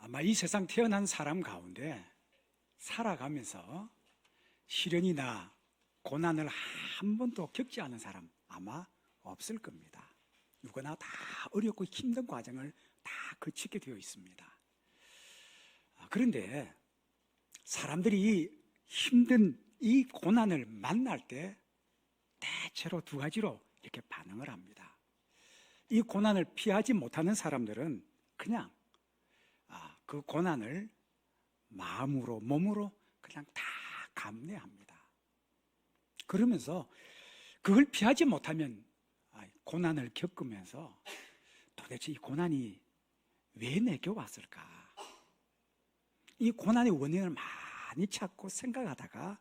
아마 이 세상 태어난 사람 가운데 살아가면서 시련이나 고난을 한 번도 겪지 않은 사람 아마 없을 겁니다. 누구나 다 어렵고 힘든 과정을 다 거치게 되어 있습니다. 그런데 사람들이 힘든 이 고난을 만날 때 대체로 두 가지로 이렇게 반응을 합니다. 이 고난을 피하지 못하는 사람들은 그냥 그 고난을 마음으로 몸으로 그냥 다 감내합니다. 그러면서 그걸 피하지 못하면 고난을 겪으면서 도대체 이 고난이 왜 내게 왔을까? 이 고난의 원인을 많이 찾고 생각하다가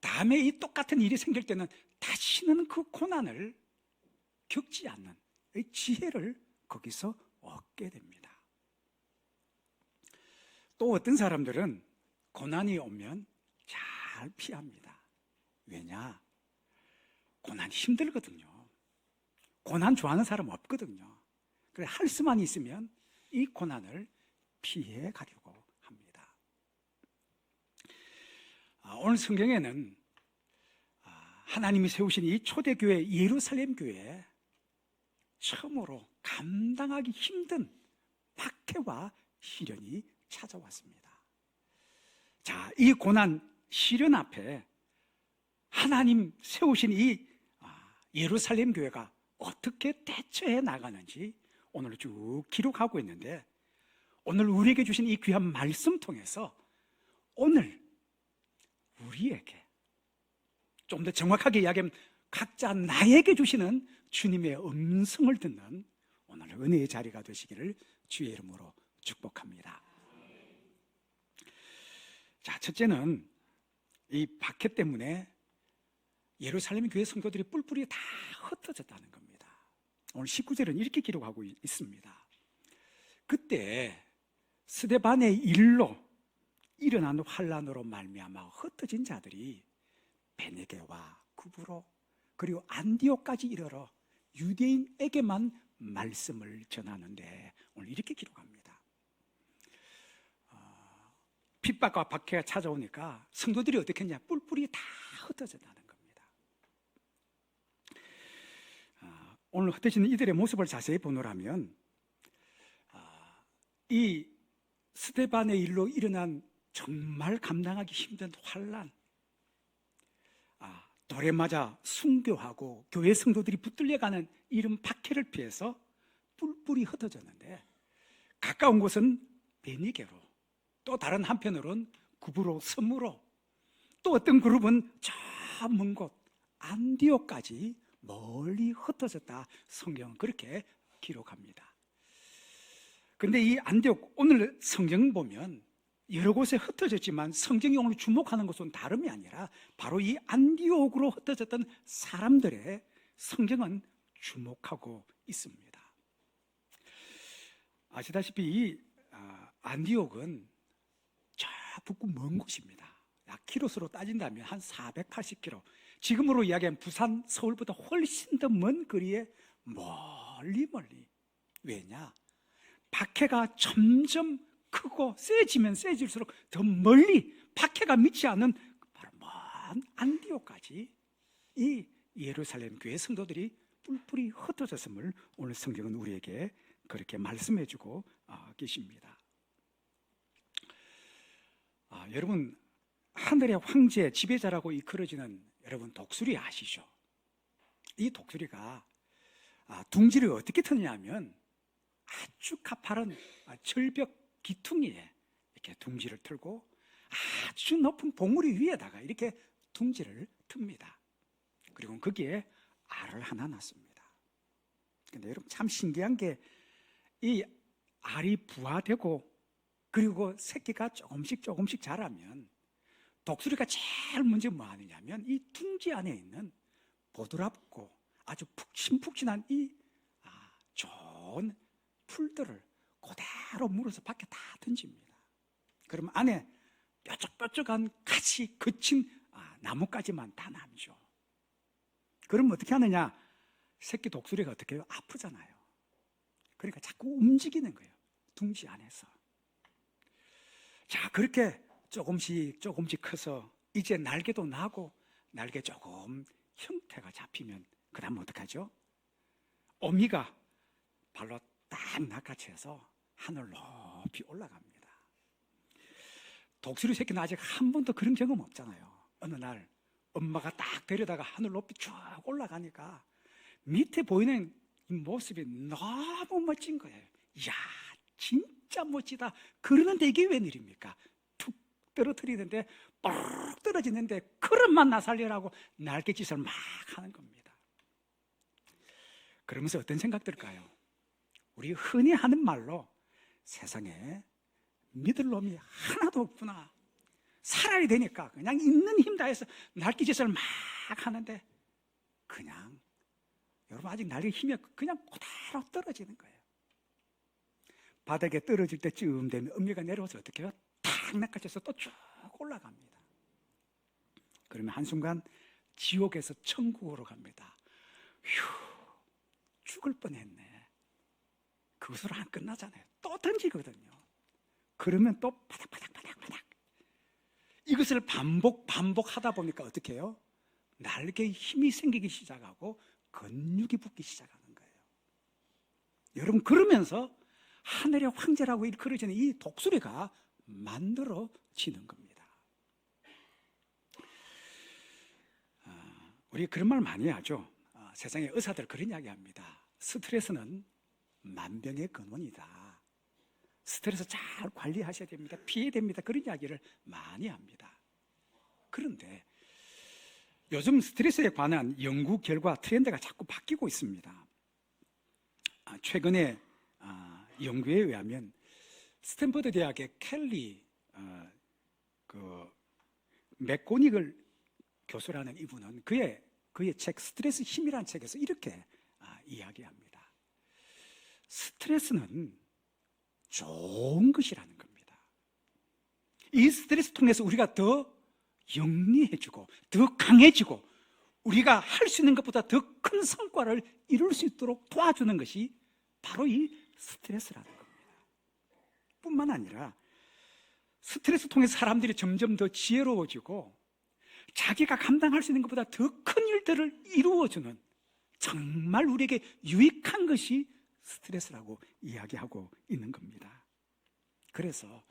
다음에 이 똑같은 일이 생길 때는 다시는 그 고난을 겪지 않는 이 지혜를 거기서 얻게 됩니다. 또 어떤 사람들은 고난이 오면 잘 피합니다. 왜냐? 고난이 힘들거든요. 고난 좋아하는 사람 없거든요. 그래 할 수만 있으면 이 고난을 피해 가려고 합니다. 오늘 성경에는 하나님이 세우신 이 초대교회 예루살렘 교회에 처음으로 감당하기 힘든 박해와 시련이 찾아왔습니다. 자, 이 고난, 시련 앞에 하나님 세우신 이 예루살렘 교회가 어떻게 대처해 나가는지 오늘 쭉 기록하고 있는데, 오늘 우리에게 주신 이 귀한 말씀 통해서 오늘 우리에게 좀 더 정확하게 이야기하면 각자 나에게 주시는 주님의 음성을 듣는 오늘 은혜의 자리가 되시기를 주의 이름으로 축복합니다. 자, 첫째는 이 박해 때문에 예루살렘 교회 성도들이 뿔뿔이 다 흩어졌다는 겁니다. 오늘 19절은 이렇게 기록하고 있습니다. 그때 스데반의 일로 일어난 환란으로 말미암아 흩어진 자들이 베네게와 구브로 그리고 안디옥까지 이르러 유대인에게만 말씀을 전하는데 오늘 이렇게 기록합니다. 핍박과 박해가 찾아오니까 성도들이 어떻게 했냐? 뿔뿔이 다 흩어졌다는 겁니다. 오늘 흩어지는 이들의 모습을 자세히 보노라면 이 스데반의 일로 일어난 정말 감당하기 힘든 환란, 돌에 맞아 순교하고 교회 성도들이 붙들려가는 이런 박해를 피해서 뿔뿔이 흩어졌는데, 가까운 곳은 베니게로, 또 다른 한편으로는 구브로 섬으로, 또 어떤 그룹은 저 먼 곳 안디옥까지 멀리 흩어졌다. 성경은 그렇게 기록합니다. 그런데 이 안디옥, 오늘 성경 보면 여러 곳에 흩어졌지만 성경이 오늘 주목하는 것은 다름이 아니라 바로 이 안디옥으로 흩어졌던 사람들의 성경은 주목하고 있습니다. 아시다시피 이 안디옥은 저 북구 먼 곳입니다. 약 키로수로 따진다면 한 480km, 지금으로 이야기하면 부산, 서울보다 훨씬 더 먼 거리에 멀리. 왜냐? 박해가 점점 크고 세지면 세질수록 더 멀리, 박해가 미치 않는 바로 먼 안디옥까지 이 예루살렘 교회 성도들이 뿔뿔이 흩어졌음을 오늘 성경은 우리에게 그렇게 말씀해주고 계십니다. 여러분, 하늘의 황제, 지배자라고 이끌어지는 여러분 독수리 아시죠? 이 독수리가 둥지를 어떻게 트냐면 아주 가파른 절벽 기퉁이에 이렇게 둥지를 틀고 아주 높은 봉우리 위에다가 이렇게 둥지를 틉니다. 그리고 거기에 알을 하나 낳습니다. 근데 여러분 참 신기한 게 이 알이 부화되고 그리고 새끼가 조금씩 자라면 독수리가 제일 먼저 뭐 하느냐면 이 둥지 안에 있는 보드랍고 아주 푹신푹신한 이 좋은 풀들을 그대로 물어서 밖에 다 던집니다. 그러면 안에 뾰족뾰족한 가시 거친 나뭇가지만 다 남죠. 그럼 어떻게 하느냐? 새끼 독수리가 어떻게 해요? 아프잖아요. 그러니까 자꾸 움직이는 거예요. 둥지 안에서. 자, 그렇게 조금씩 커서 이제 날개도 나고 날개 조금 형태가 잡히면 그 다음 어떡하죠? 어미가 발로 딱 낚아채서 하늘 높이 올라갑니다. 독수리 새끼는 아직 한 번도 그런 경험 없잖아요. 어느 날 엄마가 딱 데려다가 하늘 높이 쭉 올라가니까 밑에 보이는 이 모습이 너무 멋진 거예요. 이야, 진짜 멋지다. 그러는데 이게 웬일입니까? 툭 떨어뜨리는데 빡 떨어지는데 그릇만 나 살려라고 날갯짓을 막 하는 겁니다. 그러면서 어떤 생각 들까요? 우리 흔히 하는 말로 세상에 믿을 놈이 하나도 없구나. 살아야 되니까 그냥 있는 힘 다해서 날갯짓을 막 하는데 그냥 여러분 아직 날개 힘이 그냥 그대로 떨어지는 거예요. 바닥에 떨어질 때쯤 되면 어미가 내려와서 어떻게 해요? 탁 낚아채서 또 쭉 올라갑니다. 그러면 한순간 지옥에서 천국으로 갑니다. 휴, 죽을 뻔했네. 그것으로 안 끝나잖아요. 또 던지거든요. 그러면 또 바닥 이것을 반복하다 보니까 어떻게 해요? 날개에 힘이 생기기 시작하고 근육이 붙기 시작하는 거예요. 여러분, 그러면서 하늘의 황제라고 일컬어지는 이 독수리가 만들어지는 겁니다. 우리 그런 말 많이 하죠. 세상에 의사들 그런 이야기 합니다. 스트레스는 만병의 근원이다. 스트레스 잘 관리하셔야 됩니다. 피해야 됩니다. 그런 이야기를 많이 합니다. 그런데 요즘 스트레스에 관한 연구 결과 트렌드가 자꾸 바뀌고 있습니다. 최근에 연구에 의하면 스탠퍼드 대학의 켈리 맥고니글 교수라는 이분은 그의 책 스트레스 힘이라는 책에서 이렇게 이야기합니다. 스트레스는 좋은 것이라는 겁니다. 이 스트레스 통해서 우리가 더 영리해지고 더 강해지고 우리가 할 수 있는 것보다 더 큰 성과를 이룰 수 있도록 도와주는 것이 바로 이 스트레스라는 겁니다. 뿐만 아니라 스트레스 통해서 사람들이 점점 더 지혜로워지고 자기가 감당할 수 있는 것보다 더 큰 일들을 이루어주는 정말 우리에게 유익한 것이 스트레스라고 이야기하고 있는 겁니다. 그래서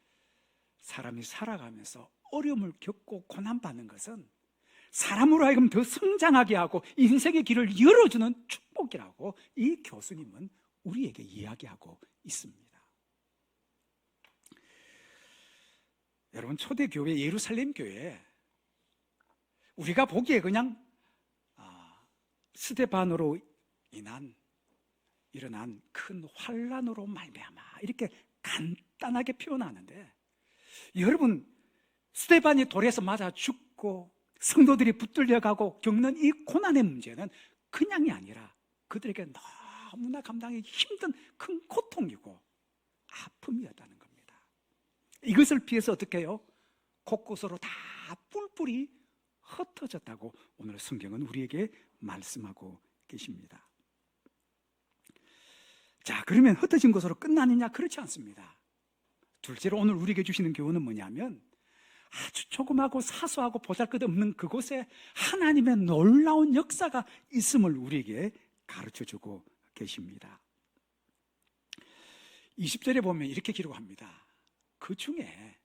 사람이 살아가면서 어려움을 겪고 고난받는 것은 사람으로 하여금 더 성장하게 하고 인생의 길을 열어주는 축복이라고 이 교수님은 우리에게 이야기하고 있습니다. 여러분, 초대교회 예루살렘 교회 우리가 보기에 그냥 스데반으로 일어난 큰 환란으로 말미암아 이렇게 간단하게 표현하는데, 여러분, 스데반이 돌에서 맞아 죽고 성도들이 붙들려가고 겪는 이 고난의 문제는 그냥이 아니라 그들에게 너무나 감당하기 힘든 큰 고통이고 아픔이었다는 겁니다. 이것을 피해서 어떻게 해요? 곳곳으로 다 뿔뿔이 흩어졌다고 오늘 성경은 우리에게 말씀하고 계십니다. 자, 그러면 흩어진 것으로 끝나느냐? 그렇지 않습니다. 둘째로 오늘 우리에게 주시는 교훈은 뭐냐면 아주 조그마하고 사소하고 보잘것없는 그곳에 하나님의 놀라운 역사가 있음을 우리에게 가르쳐주고 계십니다. 20절에 보면 이렇게 기록합니다. 그 중에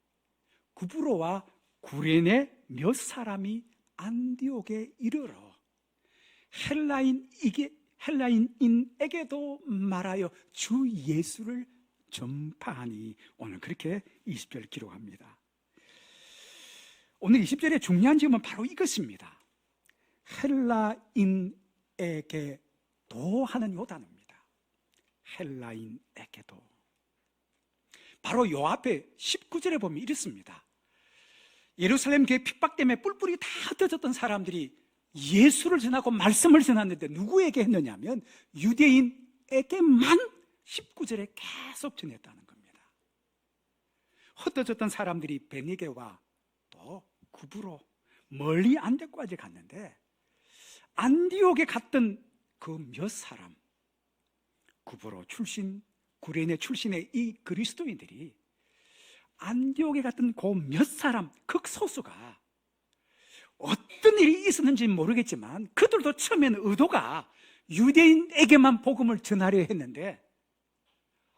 구브로와 구레네 몇 사람이 안디옥에 이르러 헬라인인에게도 말하여 주 예수를 전파하니, 오늘 그렇게 20절 기록합니다. 오늘 20절의 중요한 점은 바로 이것입니다. 헬라인에게도 하는 요 단어입니다. 헬라인에게도. 바로 요 앞에 19절에 보면 이렇습니다. 예루살렘 교회 핍박 때문에 뿔뿔이 다 흩어졌던 사람들이 예수를 전하고 말씀을 전하는데 누구에게 했느냐면 유대인에게만 19절에 계속 전했다는 겁니다. 흩어졌던 사람들이 베니게와 또 구브로 멀리 안데까지 갔는데, 안디옥에 갔던 그 몇 사람, 구브로 출신, 구레네 출신의 이 그리스도인들이 안디옥에 갔던 그 몇 사람 극소수가 어떤 일이 있었는지 모르겠지만 그들도 처음에는 의도가 유대인에게만 복음을 전하려 했는데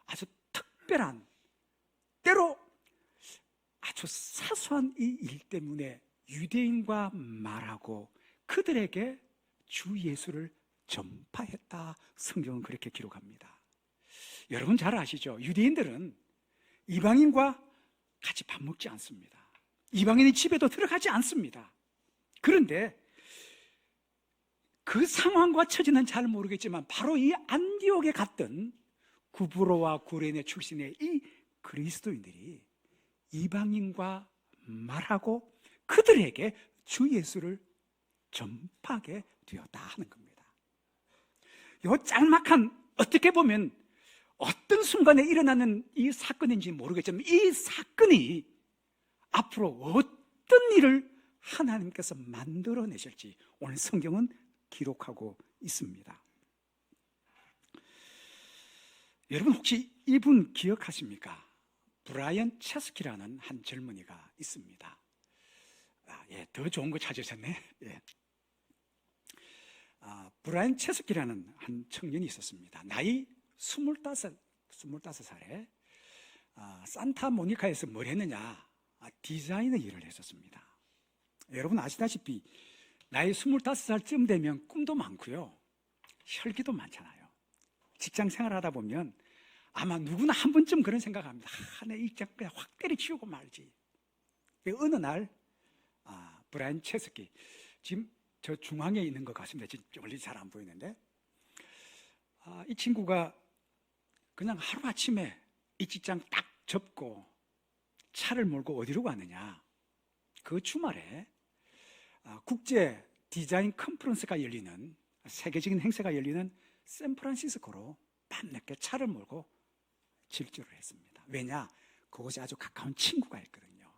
아주 특별한, 때로 아주 사소한 이 일 때문에 유대인과 말하고 그들에게 주 예수를 전파했다. 성경은 그렇게 기록합니다. 여러분 잘 아시죠? 유대인들은 이방인과 같이 밥 먹지 않습니다. 이방인의 집에도 들어가지 않습니다. 그런데 그 상황과 처지는 잘 모르겠지만 바로 이 안디옥에 갔던 구브로와 구레네 출신의 이 그리스도인들이 이방인과 말하고 그들에게 주 예수를 전파하게 되었다 하는 겁니다. 이 짤막한, 어떻게 보면 어떤 순간에 일어나는 이 사건인지 모르겠지만 이 사건이 앞으로 어떤 일을 하나님께서 만들어내실지 오늘 성경은 기록하고 있습니다. 여러분 혹시 이분 기억하십니까? 브라이언 체스키라는 한 젊은이가 있습니다. 더 좋은 거 찾으셨네. 브라이언 체스키라는 한 청년이 있었습니다. 나이 25살에 산타모니카에서 뭘 했느냐? 디자이너 일을 했었습니다. 여러분 아시다시피 나이 25살쯤 되면 꿈도 많고요, 혈기도 많잖아요. 직장 생활하다 보면 아마 누구나 한 번쯤 그런 생각합니다. 내 일장 그냥 확 때려치우고 말지. 어느 날 브라이언 체스키, 지금 저 중앙에 있는 것 같습니다. 지금 멀리 잘 안 보이는데, 이 친구가 그냥 하루아침에 이 직장 딱 접고 차를 몰고 어디로 가느냐? 그 주말에 국제 디자인 컨퍼런스가 열리는, 세계적인 행사가 열리는 샌프란시스코로 밤늦게 차를 몰고 질주를 했습니다. 왜냐? 그곳에 아주 가까운 친구가 있거든요.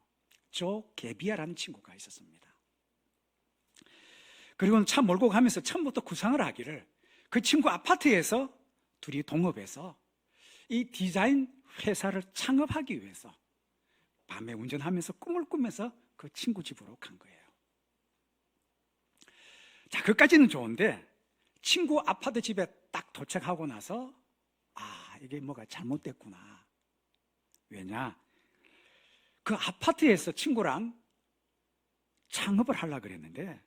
조 게비아라는 친구가 있었습니다. 그리고 차 몰고 가면서 처음부터 구상을 하기를 그 친구 아파트에서 둘이 동업해서 이 디자인 회사를 창업하기 위해서 밤에 운전하면서 꿈을 꾸면서 그 친구 집으로 간 거예요. 자, 그까지는 좋은데 친구 아파트 집에 딱 도착하고 나서 이게 뭐가 잘못됐구나. 왜냐? 그 아파트에서 친구랑 창업을 하려고 그랬는데,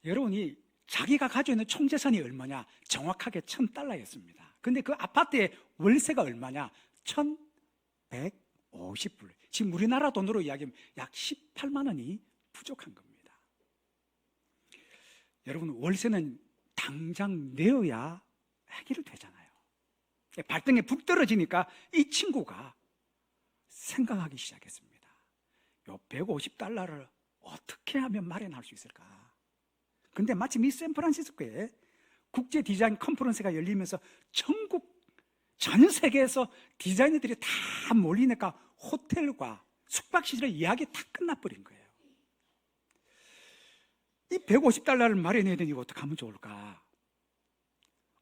여러분이 자기가 가지고 있는 총재산이 얼마냐? 정확하게 $1,000였습니다. 근데 그 아파트의 월세가 얼마냐? 1,150불. 지금 우리나라 돈으로 이야기하면 약 18만 원이 부족한 겁니다. 여러분, 월세는 당장 내어야 해결이 되잖아요. 발등에 북 떨어지니까 이 친구가 생각하기 시작했습니다. 요 $150를 어떻게 하면 마련할 수 있을까? 근데 마침 이 샌프란시스코에 국제 디자인 컨퍼런스가 열리면서 전 세계에서 디자이너들이 다 몰리니까 호텔과 숙박시설의 이야기 다 끝나버린 거예요. 이 $150를 마련해야 되니 어떻게 하면 좋을까?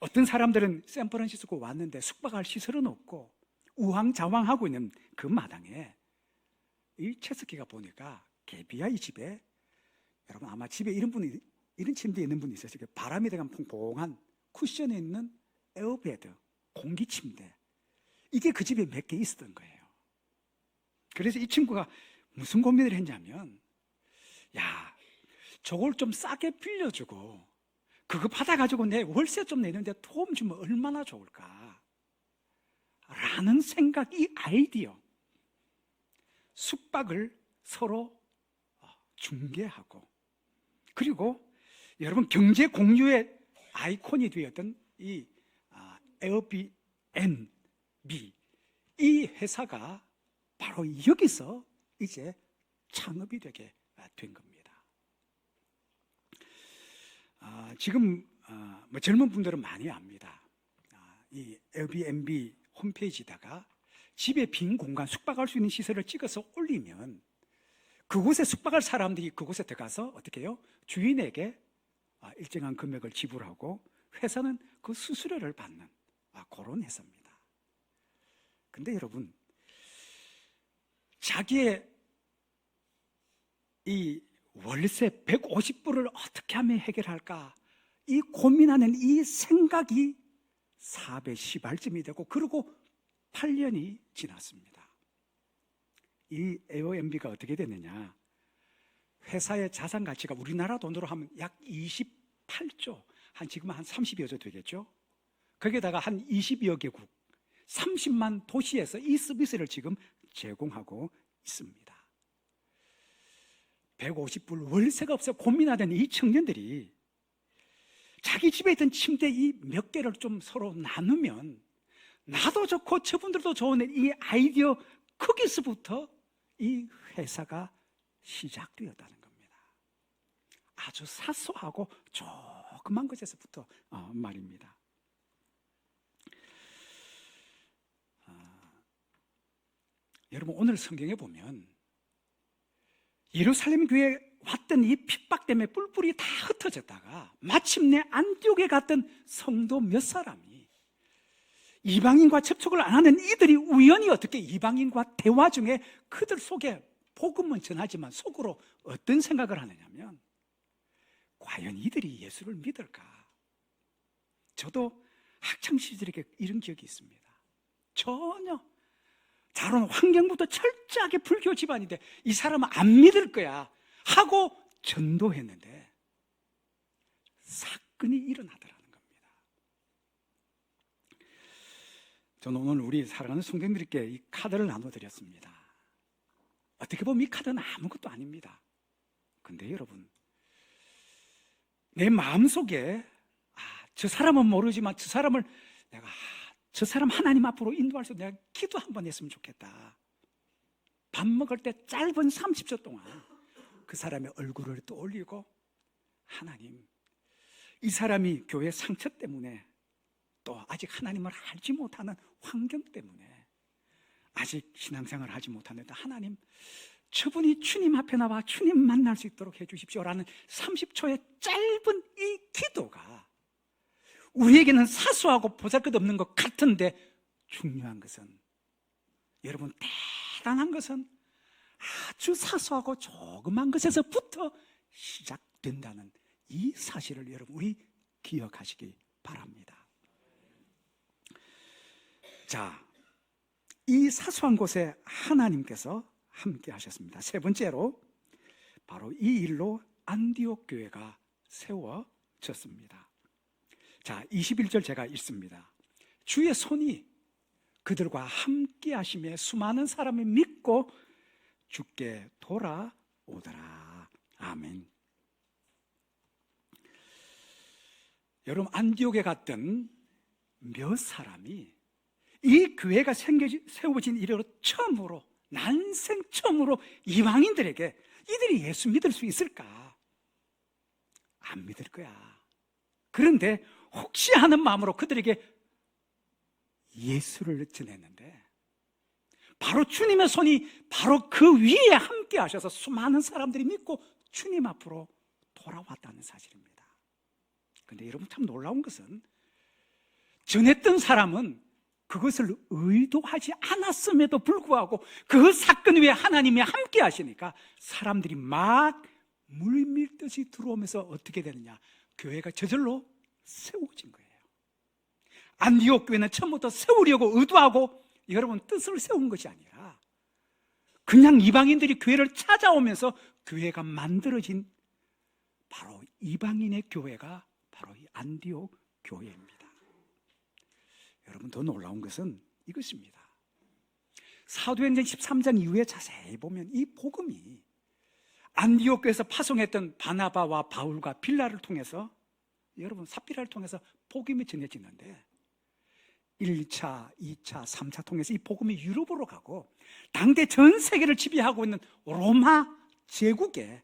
어떤 사람들은 샌프란시스코 왔는데 숙박할 시설은 없고 우왕좌왕하고 있는 그 마당에 이 체스키가 보니까 게비아 이 집에, 여러분 아마 집에 이런 침대 있는 분이 있어요. 바람이 들어간 퐁퐁한 쿠션에 있는 에어베드, 공기 침대, 이게 그 집에 몇 개 있었던 거예요. 그래서 이 친구가 무슨 고민을 했냐면, 저걸 좀 싸게 빌려주고 그거 받아가지고 내 월세 좀 내는데 도움 주면 얼마나 좋을까 라는 생각, 이 아이디어, 숙박을 서로 중개하고, 그리고 여러분 경제 공유의 아이콘이 되었던 이 에어비앤비, 이 회사가 바로 여기서 이제 창업이 되게 된 겁니다. 지금 젊은 분들은 많이 압니다. 이 에어비앤비 홈페이지에다가 집에 빈 공간, 숙박할 수 있는 시설을 찍어서 올리면 그곳에 숙박할 사람들이 그곳에 들어가서 어떻게 해요? 주인에게 일정한 금액을 지불하고 회사는 그 수수료를 받는 그런 회사입니다. 근데 여러분, 자기의 이 월세 150불을 어떻게 하면 해결할까, 이 고민하는 이 생각이 410알쯤이 되고, 그리고 8년이 지났습니다. 이 에어엠비가 어떻게 됐느냐, 회사의 자산 가치가 우리나라 돈으로 하면 약 28조, 지금 한 30여조 되겠죠. 거기에다가 한 20여 개국 30만 도시에서 이 서비스를 지금 제공하고 있습니다. 150불 월세가 없어 고민하던 이 청년들이 자기 집에 있던 침대 이 몇 개를 좀 서로 나누면 나도 좋고 저분들도 좋은 이 아이디어, 거기서부터 이 회사가 시작되었다는 겁니다. 아주 사소하고 조그만 것에서부터 말입니다. 여러분, 오늘 성경에 보면 예루살렘 교회에 왔던 이 핍박 때문에 뿔뿔이 다 흩어졌다가 마침내 안디옥에 갔던 성도 몇 사람이 이방인과 접촉을 안 하는 이들이 우연히 어떻게 이방인과 대화 중에 그들 속에 복음은 전하지만 속으로 어떤 생각을 하느냐면, 과연 이들이 예수를 믿을까? 저도 학창시절에 이런 기억이 있습니다. 전혀 자론 환경부터 철저하게 불교 집안인데 이 사람은 안 믿을 거야 하고 전도했는데 사건이 일어나더라는 겁니다. 저는 오늘 우리 사랑하는 성도님들께 이 카드를 나눠드렸습니다. 어떻게 보면 이 카드는 아무것도 아닙니다. 근데 여러분, 내 마음속에 저 사람은 모르지만 저 사람을 내가 저 사람 하나님 앞으로 인도할 수 있도록 내가 기도 한번 했으면 좋겠다. 밥 먹을 때 짧은 30초 동안 그 사람의 얼굴을 떠올리고, 하나님, 이 사람이 교회 상처 때문에 또 아직 하나님을 알지 못하는 환경 때문에 아직 신앙생활을 하지 못하는데, 하나님, 저분이 주님 앞에 나와 주님 만날 수 있도록 해주십시오라는 30초의 짧은 이 기도가 우리에게는 사소하고 보잘것없는 것 같은데, 중요한 것은, 여러분, 대단한 것은 아주 사소하고 조그만 것에서부터 시작된다는 이 사실을 여러분, 우리 기억하시기 바랍니다. 자, 이 사소한 곳에 하나님께서 함께 하셨습니다. 세 번째로 바로 이 일로 안디옥 교회가 세워졌습니다. 자, 21절 제가 읽습니다. 주의 손이 그들과 함께 하시며 수많은 사람이 믿고 주께 돌아오더라. 아멘. 여러분, 안디옥에 갔던 몇 사람이 이 교회가 세워진 이래로 처음으로, 난생 처음으로 이방인들에게 이들이 예수 믿을 수 있을까? 안 믿을 거야. 그런데 혹시 하는 마음으로 그들에게 예수를 전했는데, 바로 주님의 손이 바로 그 위에 함께 하셔서 수많은 사람들이 믿고 주님 앞으로 돌아왔다는 사실입니다. 그런데 여러분, 참 놀라운 것은 전했던 사람은 그것을 의도하지 않았음에도 불구하고 그 사건 위에 하나님이 함께 하시니까 사람들이 막 물밀듯이 들어오면서 어떻게 되느냐, 교회가 저절로 세워진 거예요. 안디옥 교회는 처음부터 세우려고 의도하고 여러분 뜻을 세운 것이 아니라 그냥 이방인들이 교회를 찾아오면서 교회가 만들어진 바로 이방인의 교회가 바로 이 안디옥 교회입니다. 여러분, 더 놀라운 것은 이것입니다. 사도행전 13장 이후에 자세히 보면 이 복음이 안디옥 교회에서 파송했던 바나바와 바울과 빌라를 통해서, 여러분, 삽비라를 통해서 복음이 전해지는데 1차, 2차, 3차 통해서 이 복음이 유럽으로 가고 당대 전 세계를 지배하고 있는 로마 제국에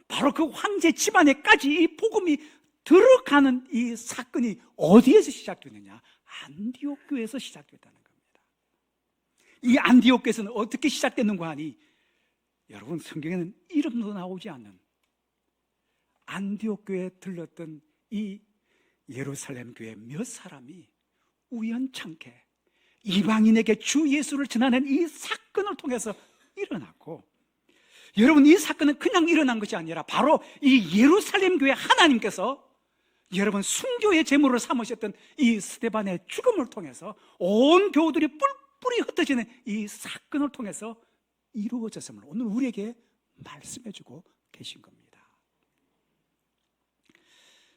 바로 그 황제 집안에까지 이 복음이 들어가는 이 사건이 어디에서 시작되느냐? 안디옥 교회에서 시작됐다는 겁니다. 이 안디옥 교회에서는 어떻게 시작됐는가 하니, 여러분, 성경에는 이름도 나오지 않는 안디옥 교회에 들렀던 이 예루살렘 교회 몇 사람이 우연찮게 이방인에게 주 예수를 전하는 이 사건을 통해서 일어났고, 여러분, 이 사건은 그냥 일어난 것이 아니라 바로 이 예루살렘 교회 하나님께서 여러분 순교의 제물을 삼으셨던 이 스데반의 죽음을 통해서 온 교우들이 뿔뿔이 흩어지는 이 사건을 통해서 이루어졌음을 오늘 우리에게 말씀해주고 계신 겁니다.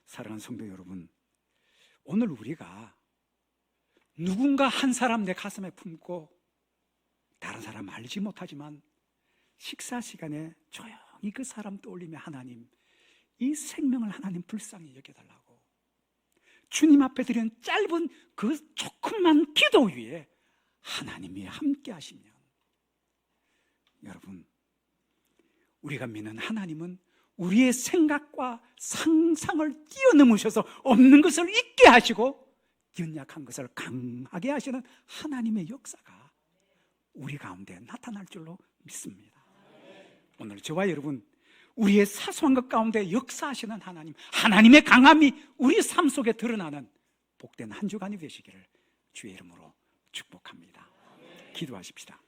사랑하는 성도 여러분, 오늘 우리가 누군가 한 사람 내 가슴에 품고 다른 사람 알지 못하지만 식사 시간에 조용히 그 사람 떠올리며 하나님, 이 생명을 하나님 불쌍히 여겨달라고 주님 앞에 드리는 짧은 그 조금만 기도 위에 하나님이 함께 하시면, 여러분, 우리가 믿는 하나님은 우리의 생각과 상상을 뛰어넘으셔서 없는 것을 있게 하시고 연약한 것을 강하게 하시는 하나님의 역사가 우리 가운데 나타날 줄로 믿습니다. 오늘 저와 여러분, 우리의 사소한 것 가운데 역사하시는 하나님, 하나님의 강함이 우리 삶 속에 드러나는 복된 한 주간이 되시기를 주의 이름으로 축복합니다. 기도하십시다.